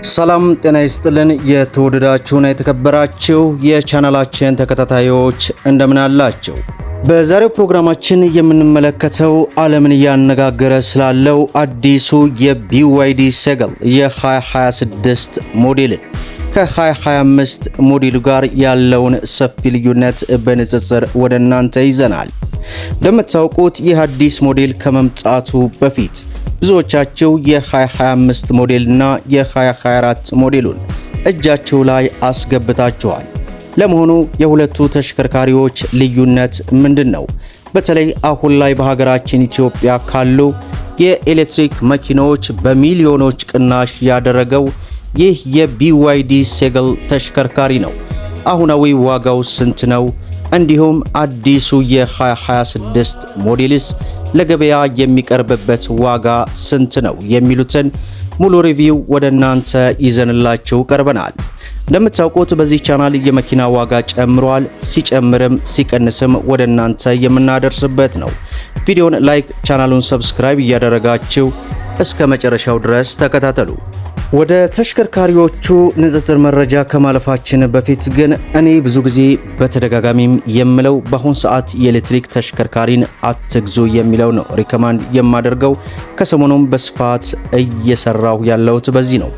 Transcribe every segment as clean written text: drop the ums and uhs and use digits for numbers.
ሰላም ጤና ይስጥልን። የተወደዳችሁና የተከበራችሁ የቻናላችን ተከታታዮች እንደምን አላችሁ? በዛሬው ፕሮግራማችን የምንመለከተው ዓለምን እያነጋገረ ስላለው አዲሱ የቢዋይዲ ሴገል የ2026 ሞዴልን ከ2025 ሞዴሉ ጋር ያለውን ሰፊ ልዩነት በንጽጽር ወደ እናንተ ይዘናል። እንደምታውቁት ይህ አዲስ ሞዴል ከመምጣቱ በፊት ብዙዎቻቸው የ2025 ሞዴልና የ2024 ሞዴሉን እጃቸው ላይ አስገብታቸዋል። ለመሆኑ የሁለቱ ተሽከርካሪዎች ልዩነት ምንድነው? በተለይ አሁን ላይ በሀገራችን ኢትዮጵያ ካሉ የኤሌክትሪክ መኪናዎች በሚሊዮኖች ቅናሽ ያደረገው ይህ የቢዋይዲ ሴገል ተሽከርካሪ ነው። አሁናዊ ዋጋው ስንት ነው? እንዲሁም አዲሱ የ2026 ሞዴልስ ለገበያ የሚቀርብበት ዋጋ ስንት ነው? የሚሉትን ሙሉ ሪቪው ወደ እናንተ ይዘንላችሁ ቀርበናል። እንደምታውቁት በዚህ ቻናል የመኪና ዋጋ ጨምሯል፣ ሲጨምርም ሲቀንስም ወደ እናንተ የምናደርስበት ነው። ቪዲዮን ላይክ፣ ቻናሉን ሰብስክራይብ እያደረጋችሁ እስከ መጨረሻው ድረስ ተከታተሉ። ወደ ተሽከርካሪዎቹ ንጽጽር መረጃ ከማለፋችን በፊት ግን እኔ ብዙ ጊዜ በተደጋጋሚም የምለው በአሁን ሰዓት የኤሌክትሪክ ተሽከርካሪን አትግዙ የሚለው ነው ሪከማንድ የማደርገው። ከሰሞኑም በስፋት እየሰራሁ ያለሁት በዚህ ነው።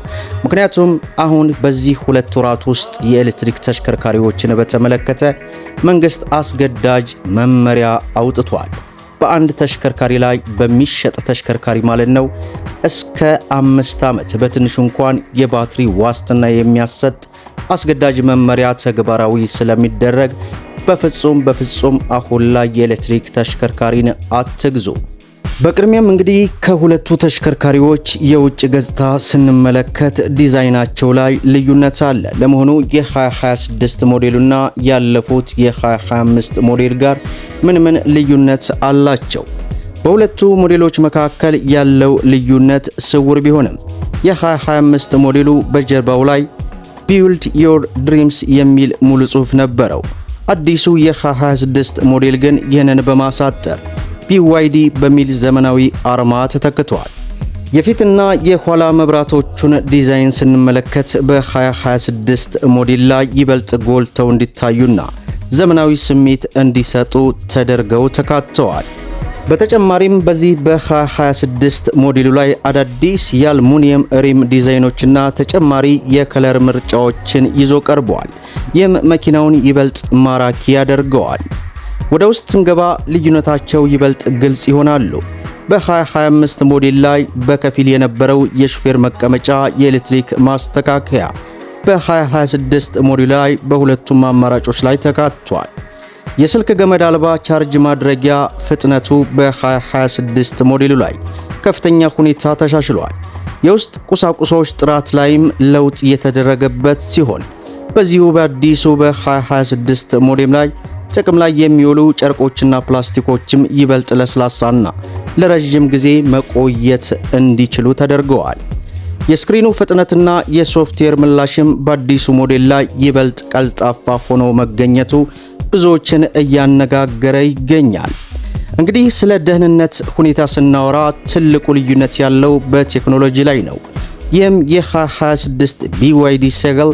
ምክንያቱም አሁን በዚህ 2 ወራት ውስጥ የኤሌክትሪክ ተሽከርካሪዎችን በተመለከተ መንግስት አስገዳጅ መመሪያ አውጥቷል። በአንድ ተሽከርካሪ ላይ በሚሸጥ ተሽከርካሪ ማለት ነው እስከ 5 ዓመት በትንሹ እንኳን የባትሪ ዋስትና የሚያሰጥ አስገዳጅ መመሪያ ተግባራዊ ስለሚደረግ በፍጹም አሁን ላይ የኤሌክትሪክ ተሽከርካሪን አትግዙ። በቅድሚያም እንግዲህ ከሁለቱ ተሽከርካሪዎች የውጭ ገጽታ ስንመለከት ዲዛይናቸው ላይ ልዩነት አለ። ለመሆኑ የ2026 ሞዴሉና ያለፉት የ2025 ሞዴል ጋር ምን ልዩነት አላቸው? በሁለቱ ሞዴሎች መካከል ያለው ልዩነት ስውር ቢሆንም የ2025 ሞዴሉ በጀርባው ላይ ቢውልድ ዮር ድሪምስ የሚል ሙሉ ጽሑፍ ነበረው። አዲሱ የ2026 ሞዴል ግን ይህንን በማሳጠር ቢዋይዲ በሚል ዘመናዊ አርማ ተተክቷል። የፊትና የኋላ መብራቶቹን ዲዛይን ስንመለከት በ2026 ሞዴል ላይ ይበልጥ ጎልተው እንዲታዩና ዘመናዊ ስሜት እንዲሰጡ ተደርገው ተካተዋል። በተጨማሪም በዚህ በ2026 ሞዴሉ ላይ አዳዲስ የአልሙኒየም ሪም ዲዛይኖችና ተጨማሪ የከለር ምርጫዎችን ይዞ ቀርበዋል። ይህም መኪናውን ይበልጥ ማራኪ ያደርገዋል። ወደ ውስጥ ስንገባ ልዩነታቸው ይበልጥ ግልጽ ይሆናሉ። በ2025 ሞዴል ላይ በከፊል የነበረው የሹፌር መቀመጫ የኤሌክትሪክ ማስተካከያ በ2026 ሞዴል ላይ በሁለቱም አማራጮች ላይ ተካቷል። የስልክ ገመድ አልባ ቻርጅ ማድረጊያ ፍጥነቱ በ2026 ሞዴሉ ላይ ከፍተኛ ሁኔታ ተሻሽሏል። የውስጥ ቁሳቁሶች ጥራት ላይም ለውጥ የተደረገበት ሲሆን በዚሁ በአዲሱ በ2026 ሞዴል ላይ ጥቅም ላይ የሚውሉ ጨርቆችና ፕላስቲኮችም ይበልጥ ለስላሳና ለረጅም ጊዜ መቆየት እንዲችሉ ተደርገዋል። የስክሪኑ ፍጥነትና የሶፍትዌር ምላሽም በአዲሱ ሞዴል ላይ ይበልጥ ቀልጣፋ ሆኖ መገኘቱ ብዙዎችን እያነጋገረ ይገኛል። እንግዲህ ስለ ደህንነት ሁኔታ ስናወራ ትልቁ ልዩነት ያለው በቴክኖሎጂ ላይ ነው። ይህም የ2026 ቢዋይዲ ሴገል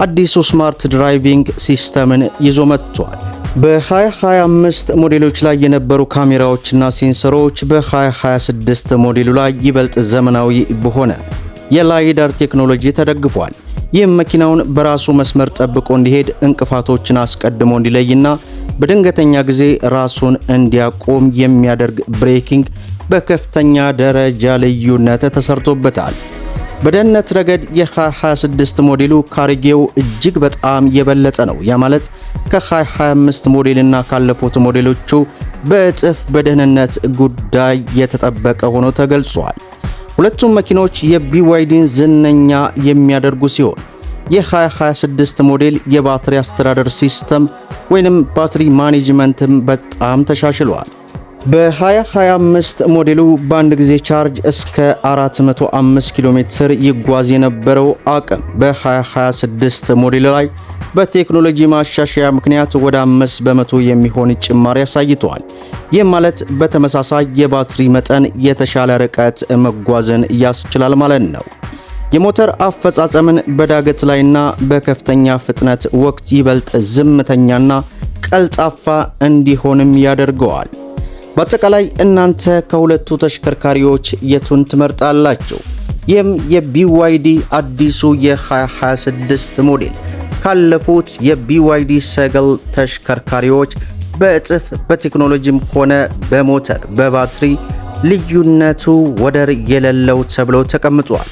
አዲሱ ስማርት ድራይቪንግ ሲስተምን ይዞ መጥቷል። በ2025 ሞዴሎች ላይ የነበሩ ካሜራዎችና ሴንሰሮች በ2026 ሞዴሉ ላይ ይበልጥ ዘመናዊ በሆነ የላይዳር ቴክኖሎጂ ተደግፏል። ይህም መኪናውን በራሱ መስመር ጠብቆ እንዲሄድ፣ እንቅፋቶችን አስቀድሞ እንዲለይና በድንገተኛ ጊዜ ራሱን እንዲያቆም የሚያደርግ ብሬኪንግ በከፍተኛ ደረጃ ልዩነት ተሰርቶበታል። በደህንነት ረገድ የ2026 ሞዴሉ ካርጌው እጅግ በጣም የበለጠ ነው። ያ ማለት ከ2025 ሞዴልና ካለፉት ሞዴሎቹ በእጥፍ በደህንነት ጉዳይ የተጠበቀ ሆኖ ተገልጿል። ሁለቱም መኪኖች የቢዋይዲን ዝነኛ የሚያደርጉ ሲሆን የ2026 ሞዴል የባትሪ አስተዳደር ሲስተም ወይንም ባትሪ ማኔጅመንትም በጣም ተሻሽሏል። በ2025 ሞዴሉ በአንድ ጊዜ ቻርጅ እስከ 405 ኪሎ ሜትር ይጓዝ የነበረው አቅም በ2026 ሞዴል ላይ በቴክኖሎጂ ማሻሻያ ምክንያት ወደ 5 በመቶ የሚሆን ጭማሪ አሳይቷል። ይህ ማለት በተመሳሳይ የባትሪ መጠን የተሻለ ርቀት መጓዝን ያስችላል ማለት ነው። የሞተር አፈጻጸምን በዳገት ላይና በከፍተኛ ፍጥነት ወቅት ይበልጥ ዝምተኛና ቀልጣፋ እንዲሆንም ያደርገዋል። በአጠቃላይ እናንተ ከሁለቱ ተሽከርካሪዎች የቱን ትመርጣላችሁ? ይህም የBYD አዲሱ የ2026 ሞዴል ካለፉት የBYD ሰገል ተሽከርካሪዎች በእጥፍ በቴክኖሎጂም ሆነ በሞተር በባትሪ ልዩነቱ ወደር የሌለው ተብሎ ተቀምጧል።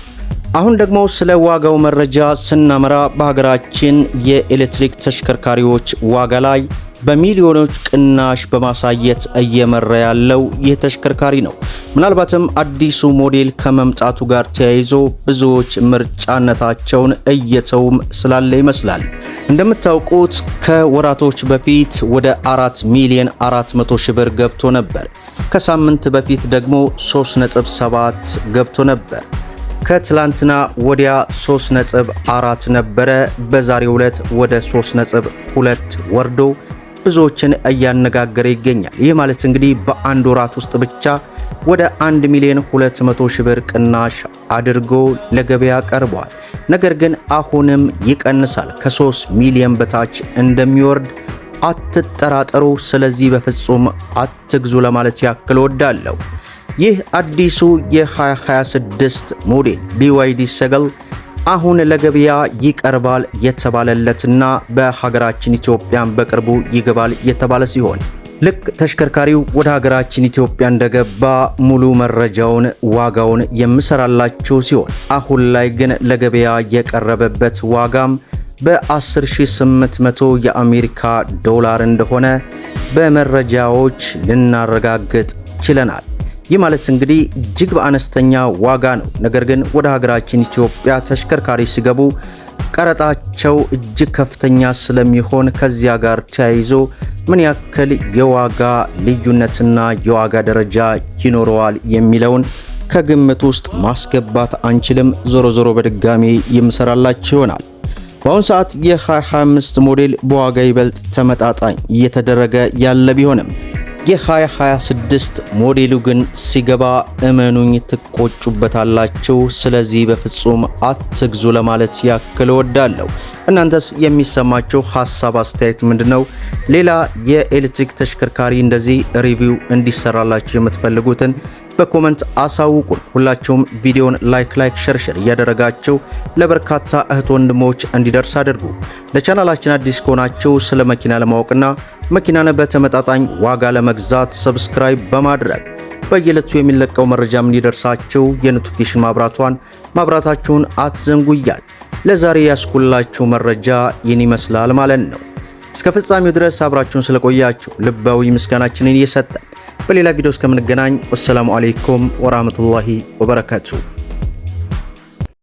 አሁን ደግሞ ስለ ዋጋው መረጃ ስናመራ በሀገራችን የኤሌክትሪክ ተሽከርካሪዎች ዋጋ ላይ በሚሊዮኖች ቅናሽ በማሳየት እየመራ ያለው ይህ ተሽከርካሪ ነው። ምናልባትም አዲሱ ሞዴል ከመምጣቱ ጋር ተያይዞ ብዙዎች ምርጫነታቸውን እየተውም ስላለ ይመስላል። እንደምታውቁት ከወራቶች በፊት ወደ 4 ሚሊዮን 400 ሺህ ብር ገብቶ ነበር። ከሳምንት በፊት ደግሞ 3.7 ገብቶ ነበር። ከትላንትና ወዲያ 3.4 ነበረ። በዛሬው ዕለት ወደ 3.2 ወርዶ ብዙዎችን እያነጋገረ ይገኛል። ይህ ማለት እንግዲህ በአንድ ወራት ውስጥ ብቻ ወደ 1 ሚሊዮን 200 ሺህ ብር ቅናሽ አድርጎ ለገበያ ቀርቧል። ነገር ግን አሁንም ይቀንሳል። ከ3 ሚሊዮን በታች እንደሚወርድ አትጠራጠሩ። ስለዚህ በፍጹም አትግዙ ለማለት ያክል ወዳለሁ። ይህ አዲሱ የ2026 ሞዴል BYD ሰገል አሁን ለገበያ ይቀርባል የተባለለትና በሀገራችን ኢትዮጵያን በቅርቡ ይገባል የተባለ ሲሆን ልክ ተሽከርካሪው ወደ ሀገራችን ኢትዮጵያ እንደገባ ሙሉ መረጃውን ዋጋውን የምሰራላችሁ ሲሆን አሁን ላይ ግን ለገበያ የቀረበበት ዋጋም በ10,800 የአሜሪካ ዶላር እንደሆነ በመረጃዎች ልናረጋግጥ ችለናል። ይህ ማለት እንግዲህ እጅግ በአነስተኛ ዋጋ ነው። ነገር ግን ወደ ሀገራችን ኢትዮጵያ ተሽከርካሪ ሲገቡ ቀረጣቸው እጅግ ከፍተኛ ስለሚሆን ከዚያ ጋር ተያይዞ ምን ያክል የዋጋ ልዩነትና የዋጋ ደረጃ ይኖረዋል የሚለውን ከግምት ውስጥ ማስገባት አንችልም። ዞሮ ዞሮ በድጋሚ ይምሰራላችሁ ይሆናል። በአሁኑ ሰዓት የ2025 ሞዴል በዋጋ ይበልጥ ተመጣጣኝ እየተደረገ ያለ ቢሆንም የ2026 ሞዴሉ ግን ሲገባ እመኑኝ ትቆጩበታላችሁ። ስለዚህ በፍጹም አትግዙ ለማለት ያክል ወዳለሁ። እናንተስ የሚሰማችሁ ሐሳብ አስተያየት ምንድነው? ሌላ የኤሌክትሪክ ተሽከርካሪ እንደዚህ ሪቪው እንዲሰራላችሁ የምትፈልጉትን በኮሜንት አሳውቁን። ሁላችሁም ቪዲዮን ላይክ ሸር እያደረጋችሁ ለበርካታ እህት ወንድሞች እንዲደርስ አድርጉ። ለቻናላችን አዲስ ከሆናችሁ ስለ መኪና ለማወቅና መኪናን በተመጣጣኝ ዋጋ ለመግዛት ሰብስክራይብ በማድረግ በየዕለቱ የሚለቀው መረጃም እንዲደርሳችሁ የኖቲፊኬሽን ማብራታችሁን አትዘንጉ እያል ለዛሬ ያስኩላችሁ መረጃ ይህን ይመስላል ማለት ነው። እስከ ፍጻሜው ድረስ አብራችሁን ስለቆያችሁ ልባዊ ምስጋናችንን እየሰጠን በሌላ ቪዲዮ እስከምንገናኝ ወሰላሙ አለይኩም ወራህመቱላሂ ወበረካቱሁ።